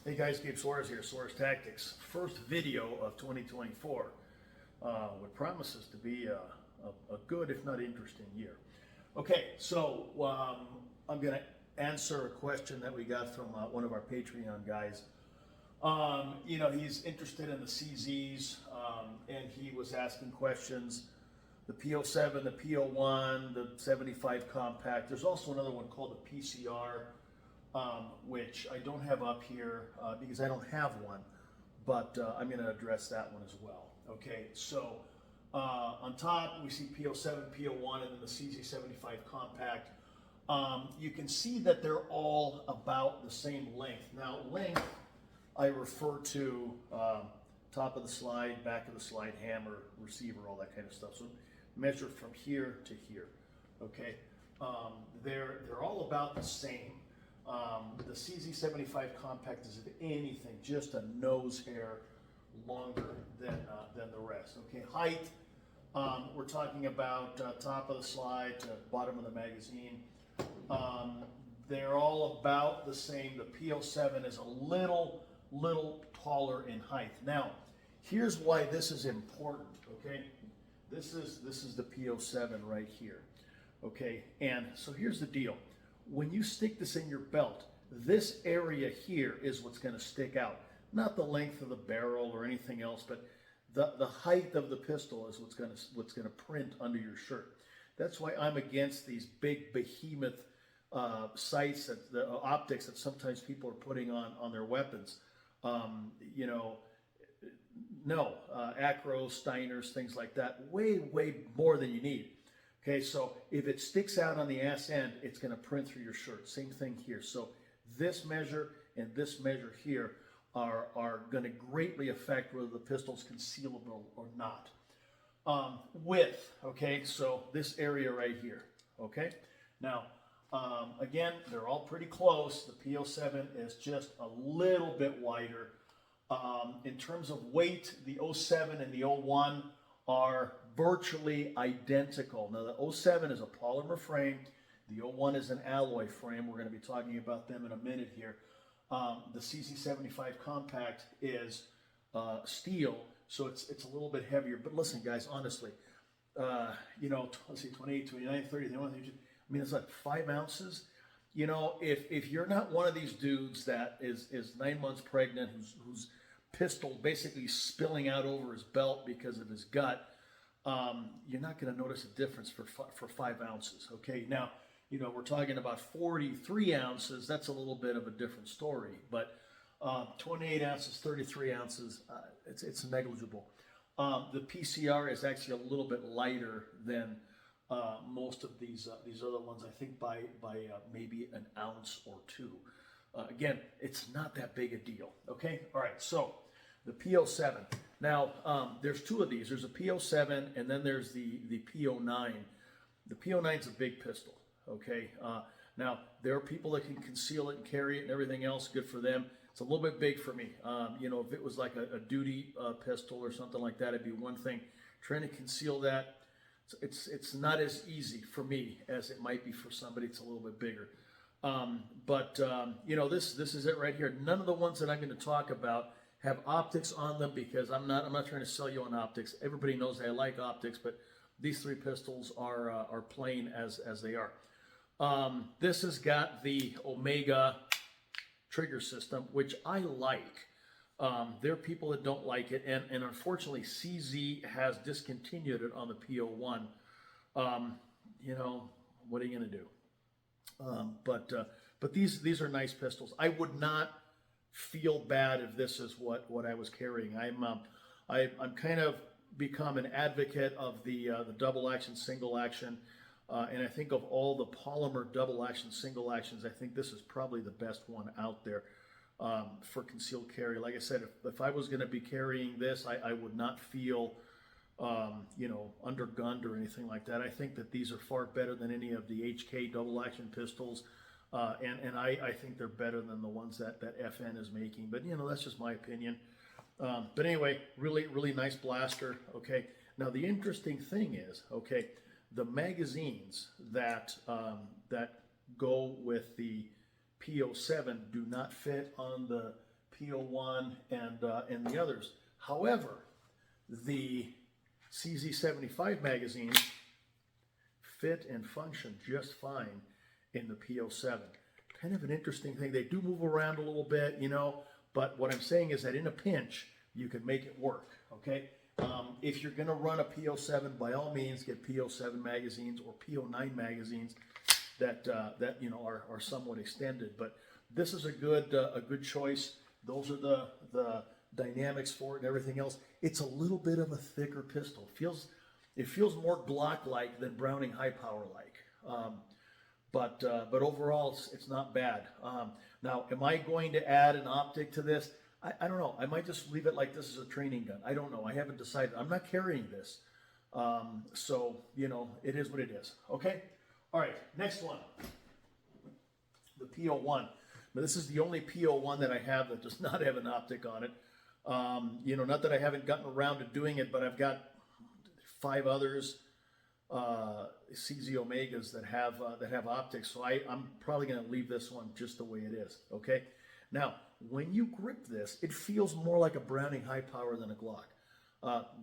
Hey guys, Gabe Suarez here, Suarez Tactics. First video of 2024. What promises to be a good, if not interesting, year. Okay, so I'm going to answer a question that we got from one of our Patreon guys. He's interested in the CZs, and he was asking questions. The P07, the P01, the 75 compact. There's also another one called the PCR. Which I don't have up here because I don't have one, but I'm going to address that one as well. Okay, so on top we see P07, P01, and then the CZ75 compact. You can see that they're all about the same length. Now, length, I refer to top of the slide, back of the slide, hammer, receiver, all that kind of stuff. So measure from here to here. Okay, they're all about the same. The CZ75 compact is, if anything, just a nose hair longer than the rest. Okay, height, we're talking about top of the slide to bottom of the magazine. They're all about the same. The P07 is a little taller in height. Now, here's why this is important. Okay, this is the P07 right here. Okay, and so here's the deal. When you stick this in your belt, this area here is what's going to stick out. Not the length of the barrel or anything else, but the height of the pistol is what's going to print under your shirt. That's why I'm against these big behemoth sights, the optics that sometimes people are putting on their weapons. Acros, Steiners, things like that. Way more than you need. Okay, so if it sticks out on the ass end, it's going to print through your shirt. Same thing here. So this measure and this measure here are going to greatly affect whether the pistol's concealable or not. Width, okay, so this area right here, okay? Now, again, they're all pretty close. The P07 is just a little bit wider. In terms of weight, the 07 and the 01 are virtually identical. Now, the 07 is a polymer frame. The 01 is an alloy frame. We're going to be talking about them in a minute here. The CZ75 compact is steel, so it's a little bit heavier. But listen, guys, honestly, let's see, 28, 29, 30, 31, I mean, it's like 5 ounces. You know, if you're not one of these dudes that is 9 months pregnant, whose pistol basically spilling out over his belt because of his gut, you're not going to notice a difference for 5 ounces. Okay, now, we're talking about 43 ounces. That's a little bit of a different story, but 28 ounces, 33 ounces, it's negligible. The PCR is actually a little bit lighter than most of these other ones. I think by maybe an ounce or two. Again, it's not that big a deal. Okay, all right. So the P07. Now, there's two of these. There's a P07, and then there's the P09. The P09 is a big pistol, okay? Now, there are people that can conceal it and carry it and everything else. Good for them. It's a little bit big for me. If it was like a duty pistol or something like that, it'd be one thing. Trying to conceal that, it's not as easy for me as it might be for somebody that's a little bit bigger. This is it right here. None of the ones that I'm going to talk about have optics on them because I'm not trying to sell you on optics. Everybody knows I like optics, but these three pistols are plain as they are. This has got the Omega trigger system, which I like. There are people that don't like it, and unfortunately CZ has discontinued it on the P01. What are you going to do? But these are nice pistols. I would not feel bad if this is what I was carrying. I'm kind of become an advocate of the double action, single action, and I think of all the polymer double action, single actions, I think this is probably the best one out there for concealed carry. Like I said, if I was going to be carrying this, I would not feel undergunned or anything like that. I think that these are far better than any of the HK double action pistols. And I think they're better than the ones that FN is making. But, that's just my opinion. But anyway, really nice blaster. Okay. Now, the interesting thing is, okay, the magazines that go with the P07 do not fit on the P01 and the others. However, the CZ75 magazines fit and function just fine in the P07. Kind of an interesting thing. They do move around a little bit, you know, but what I'm saying is that in a pinch, you can make it work, okay? If you're going to run a P07, by all means, get P07 magazines or P09 magazines that you know are somewhat extended. But this is a good choice. Those are the dynamics for it and everything else. It's a little bit of a thicker pistol. It feels more Glock-like than Browning high power-like. But overall, it's not bad. Now, am I going to add an optic to this? I don't know. I might just leave it like this is a training gun. I don't know. I haven't decided. I'm not carrying this. So, you know, it is what it is. Okay? All right, next one. The P01. Now, this is the only P01 that I have that does not have an optic on it. You know, not that I haven't gotten around to doing it, but I've got 5 others, CZ Omegas that have optics. So I'm probably going to leave this one just the way it is. Okay. Now, when you grip this, it feels more like a Browning high power than a Glock.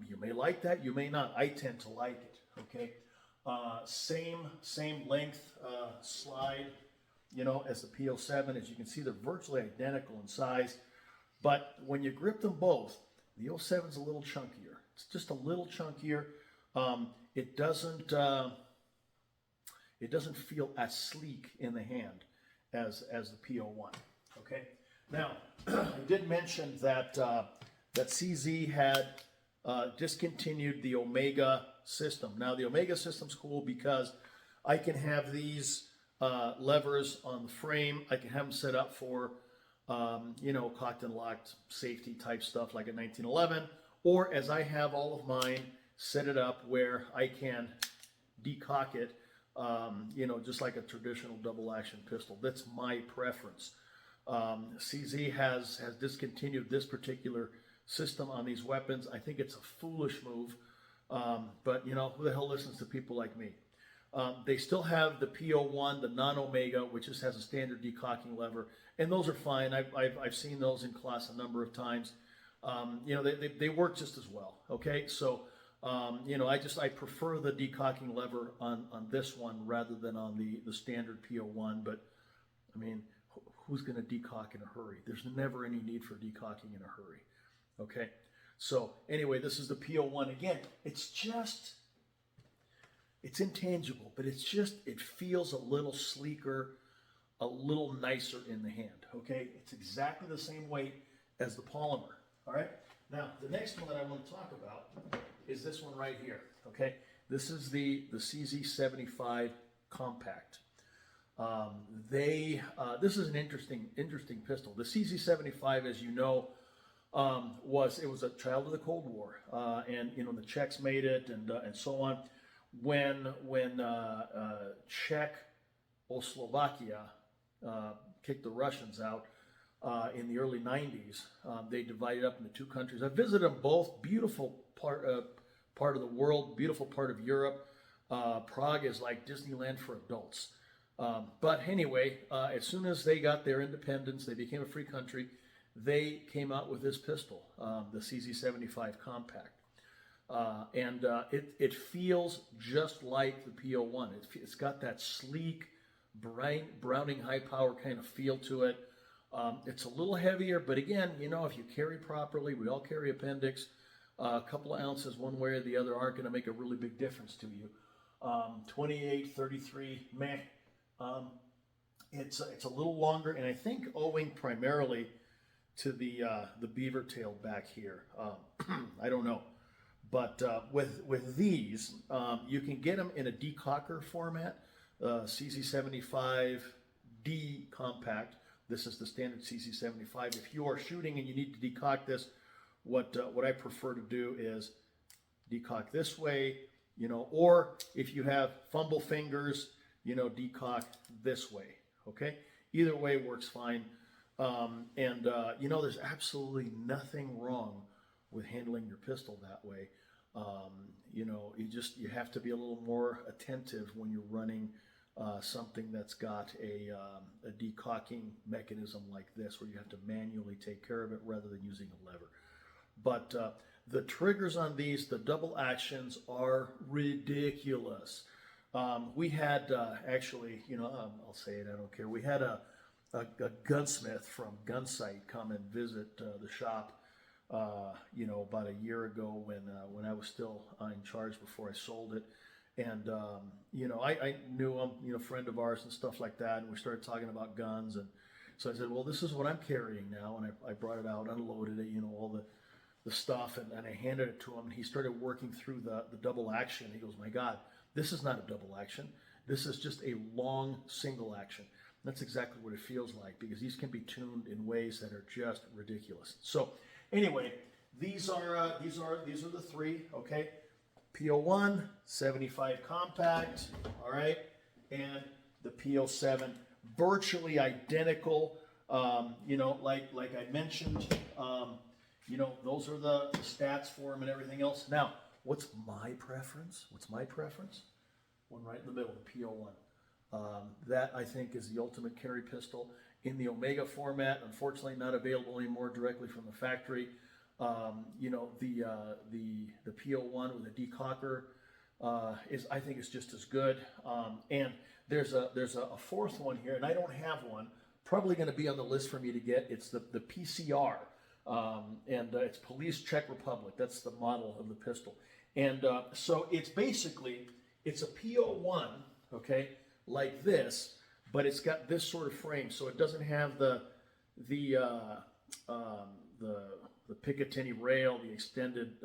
You may like that. You may not. I tend to like it. Okay. Same length slide, you know, as the P07. As you can see, they're virtually identical in size. But when you grip them both, the 07's a little chunkier. It's just a little chunkier. It doesn't feel as sleek in the hand as the P01. Okay. Now, I did mention that that CZ had discontinued the Omega system. Now, the Omega system's cool because I can have these levers on the frame. I can have them set up for you know, cocked and locked safety type stuff like a 1911, or as I have all of mine, set it up where I can decock it, you know, just like a traditional double action pistol. That's my preference. CZ has discontinued this particular system on these weapons. I think it's a foolish move, but you know, who the hell listens to people like me? They still have the P01, the non-Omega, which just has a standard decocking lever, and those are fine. I've seen those in class a number of times. You know, they work just as well. Okay, so you know, I prefer the decocking lever on this one rather than on the standard P01. But I mean, who's going to decock in a hurry? There's never any need for decocking in a hurry. Okay, so anyway, this is the P01. Again, it's intangible, but it feels a little sleeker, a little nicer in the hand, okay? It's exactly the same weight as the polymer, all right? Now, the next one that I want to talk about is this one right here, okay? This is the CZ75 Compact. This is an interesting pistol. The CZ75, as you know, was a child of the Cold War, and you know, the Czechs made it, and so on. When Czechoslovakia kicked the Russians out in the early 90s, they divided up into 2 countries. I visited them both. Beautiful part of the world, beautiful part of Europe. Prague is like Disneyland for adults. But anyway, as soon as they got their independence, they became a free country. They came out with this pistol, the CZ75 Compact. It feels just like the P01. It's got that sleek, Browning high power kind of feel to it. It's a little heavier, but again, you know, if you carry properly, we all carry appendix, a couple of ounces one way or the other aren't going to make a really big difference to you. 28, 33, meh. It's a little longer, and I think owing primarily to the beaver tail back here. I don't know. But with these, you can get them in a decocker format, CZ75D Compact. This is the standard CZ75. If you are shooting and you need to decock this, what I prefer to do is decock this way, you know, or if you have fumble fingers, you know, decock this way. Okay, either way works fine. You know, there's absolutely nothing wrong with handling your pistol that way. You know, you have to be a little more attentive when you're running something that's got a decocking mechanism like this, where you have to manually take care of it rather than using a lever. But the triggers on these, the double actions, are ridiculous. We had actually, I'll say it, I don't care. We had a gunsmith from Gunsight come and visit the shop, about a year ago when I was still in charge before I sold it. And, I knew him, friend of ours and stuff like that. And we started talking about guns. And so I said, well, this is what I'm carrying now. And I brought it out, unloaded it, all the stuff. And I handed it to him. And he started working through the double action. He goes, my God, this is not a double action. This is just a long single action. And that's exactly what it feels like, because these can be tuned in ways that are just ridiculous. So anyway, these are the three, okay? P01, 75 compact, all right, and the P07, virtually identical. Like I mentioned, those are the stats for them and everything else. Now, what's my preference? One right in the middle, the P01. That, I think, is the ultimate carry pistol in the Omega format. Unfortunately, not available anymore directly from the factory. The P01 with a decocker I think is just as good. And there's a fourth one here, and I don't have one. Probably going to be on the list for me to get. It's the PCR, and it's Police Czech Republic. That's the model of the pistol. And so it's a P01, okay, like this, but it's got this sort of frame, so it doesn't have the Picatinny rail, the extended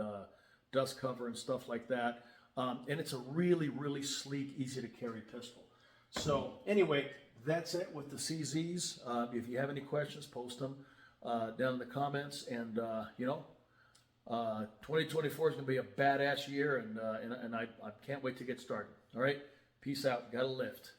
dust cover and stuff like that. And it's a really, really sleek, easy to carry pistol. So anyway, that's it with the CZs. If you have any questions, post them down in the comments. And 2024 is going to be a badass year, and I can't wait to get started. All right, peace out. Got to lift.